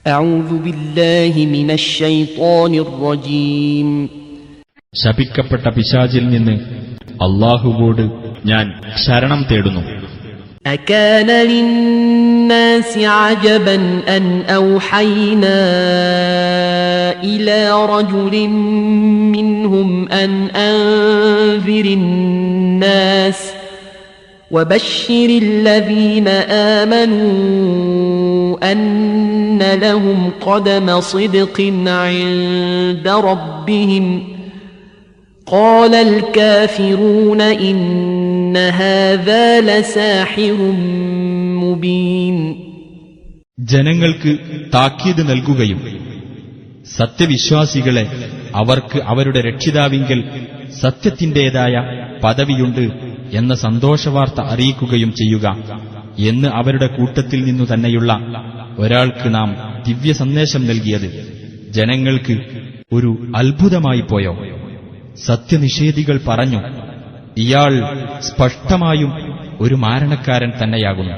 أعوذ بالله من الشيطان الرجيم. ശപിക്കപ്പെട്ട പിശാചിൽ നിന്ന് അല്ലാഹുവോട് ഞാൻ ശരണം തേടുന്നു. أكان للناس عجبا أن أوحينا إلى رجل منهم أن أنذر الناس وبشر الذين آمنوا أن لهم قدم صدق عند ربهم قال الكافرون إن هذا لساحر مبين. ജനങ്ങൾക്ക് താക്കീത് നൽകുകയും സത്യവിശ്വാസികളെ അവർക്ക് അവരുടെ രക്ഷിതാവിങ്കൽ സത്യത്തിന്റേതായ പദവിയുണ്ട് എന്ന സന്തോഷവാർത്ത അറിയിക്കുകയും ചെയ്യുക എന്ന് അവരുടെ കൂട്ടത്തിൽ നിന്നു തന്നെയുള്ള ഒരാൾക്ക് നാം ദിവ്യ സന്ദേശം നൽകിയത് ജനങ്ങൾക്ക് ഒരു അത്ഭുതമായി പോയോ? സത്യനിഷേധികൾ പറഞ്ഞു, ഇയാൾ സ്പഷ്ടമായും ഒരു മാരണക്കാരൻ തന്നെയാകുന്നു.